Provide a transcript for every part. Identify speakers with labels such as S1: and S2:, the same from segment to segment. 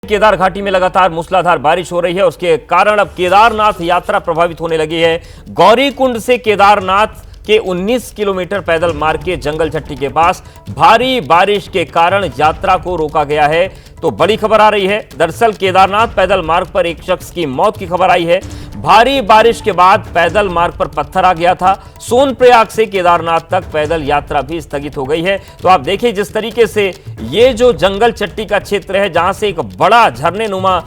S1: केदार घाटी में लगातार मूसलाधार बारिश हो रही है। उसके कारण अब केदारनाथ यात्रा प्रभावित होने लगी है। गौरीकुंड से केदारनाथ के 19 किलोमीटर पैदल मार्ग के जंगल चट्टी के पास भारी बारिश के कारण यात्रा को रोका गया है। तो बड़ी खबर आ रही है। दरअसल केदारनाथ पैदल मार्ग पर एक शख्स की मौत की खबर आई है। भारी बारिश के बाद पैदल मार्ग पर पत्थर आ गया था। सोनप्रयाग से केदारनाथ तक पैदल यात्रा भी स्थगित हो गई है। तो आप देखिए जिस तरीके से ये जो जंगल चट्टी का क्षेत्र है, जहां से एक बड़ा झरने नुमा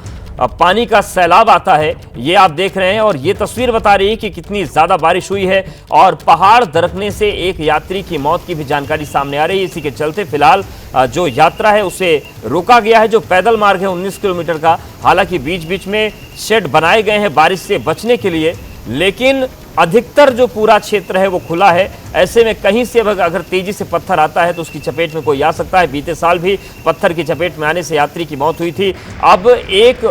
S1: पानी का सैलाब आता है, ये आप देख रहे हैं। और ये तस्वीर बता रही है कि कितनी ज्यादा बारिश हुई है और पहाड़ दरकने से एक यात्री की मौत की भी जानकारी सामने आ रही है। इसी के चलते फिलहाल जो यात्रा है उसे रोका गया है। जो पैदल मार्ग है 19 किलोमीटर का, हालांकि बीच बीच में शेड बनाए गए हैं बारिश से बचने के लिए, लेकिन अधिकतर जो पूरा क्षेत्र है वो खुला है। ऐसे में कहीं से अगर तेजी से पत्थर आता है तो उसकी चपेट में कोई आ सकता है। बीते साल भी पत्थर की चपेट में आने से यात्री की मौत हुई थी। अब एक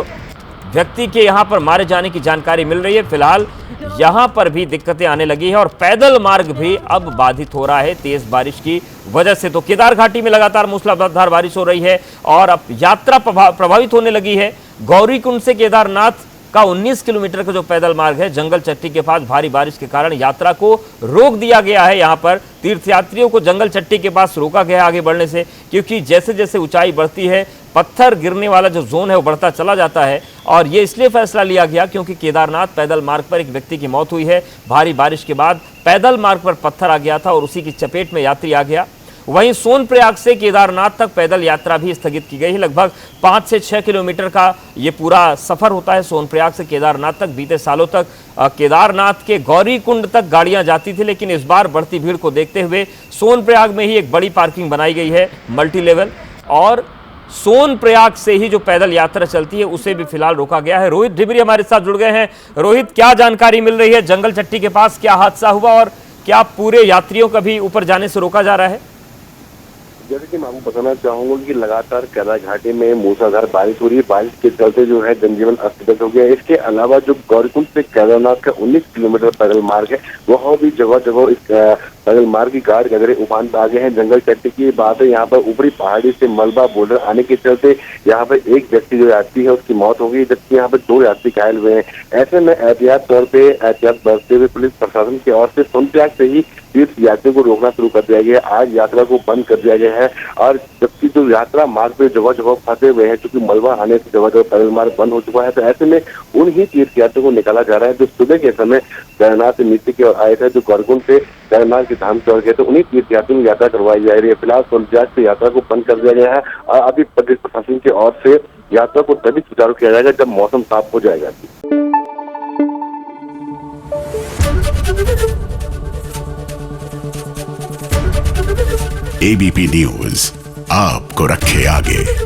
S1: व्यक्ति के यहां पर मारे जाने की जानकारी मिल रही है। फिलहाल यहां पर भी दिक्कतें आने लगी है और पैदल मार्ग भी अब बाधित हो रहा है तेज बारिश की वजह से। तो केदार घाटी में लगातार मूसलाधार बारिश हो रही है और अब यात्रा प्रभावित होने लगी है। गौरीकुंड से केदारनाथ का 19 किलोमीटर का जो पैदल मार्ग है, जंगल चट्टी के पास भारी बारिश के कारण यात्रा को रोक दिया गया है। यहां पर तीर्थयात्रियों को जंगल चट्टी के पास रोका गया आगे बढ़ने से, क्योंकि जैसे जैसे ऊंचाई बढ़ती है पत्थर गिरने वाला जो जोन है वो बढ़ता चला जाता है। और ये इसलिए फैसला लिया गया क्योंकि केदारनाथ पैदल मार्ग पर एक व्यक्ति की मौत हुई है। भारी बारिश के बाद पैदल मार्ग पर पत्थर आ गया था और उसी की चपेट में यात्री आ गया। वहीं सोनप्रयाग से केदारनाथ तक पैदल यात्रा भी स्थगित की गई है। लगभग 5 से 6 किलोमीटर का ये पूरा सफर होता है सोनप्रयाग से केदारनाथ तक। बीते सालों तक केदारनाथ के गौरीकुंड तक गाड़ियां जाती थी, लेकिन इस बार बढ़ती भीड़ को देखते हुए सोनप्रयाग में ही एक बड़ी पार्किंग बनाई गई है मल्टी लेवल, और सोनप्रयाग से ही जो पैदल यात्रा चलती है उसे भी फिलहाल रोका गया है। रोहित ढिबरी हमारे साथ जुड़ गए हैं। रोहित, क्या जानकारी मिल रही है? जंगल चट्टी के पास क्या हादसा हुआ और क्या पूरे यात्रियों का भी ऊपर जाने से रोका जा रहा है?
S2: जैसे कि मैं आपको बताना चाहूंगा कि लगातार केदार घाटी में मूसलाधार बारिश हो रही है। बारिश के चलते जो है जनजीवन अस्त व्यस्त हो गया है। इसके अलावा जो गौरीकुंड से केदारनाथ का 19 किलोमीटर पैदल मार्ग है, वहाँ भी जगह जगह इस पैदल मार्ग की गाढ़ गहरे उफान पे आ गए हैं। जंगल चट्टी की बात है, यहाँ पर ऊपरी पहाड़ी से मलबा बोर्डर आने के चलते यहाँ पर एक व्यक्ति जो यात्री है उसकी मौत हो गई, जबकि यहाँ पर 2 यात्री घायल हुए हैं। ऐसे में एहतियात तौर पर एहतियात बरतते हुए पुलिस प्रशासन की ओर से सोनप्रयाग से ही तीर्थ यात्रियों को रोकना शुरू कर दिया गया है। आज यात्रा को बंद कर दिया गया है। और जबकि जो यात्रा मार्ग पे जगह जगह फंसे हुए हैं, क्योंकि मलबा आने से जगह जगह पैदल मार्ग बंद हो चुका है, तो ऐसे में उन्हीं तीर्थ यात्रियों को निकाला जा रहा है जो सुबह के समय केदारनाथ से नीचे की ओर आए थे, जो गौरीकुंड से केदारनाथ के धाम की ओर गए थे। उन्हीं तीर्थ यात्रियों की यात्रा करवाई जा रही है। फिलहाल सोनप्रयाग से यात्रा को बंद कर दिया गया है और अभी प्रदेश प्रशासन की ओर से यात्रा को तभी सुचारू किया जाएगा जब मौसम साफ हो जाएगा।
S3: एबीपी न्यूज आपको रखे आगे।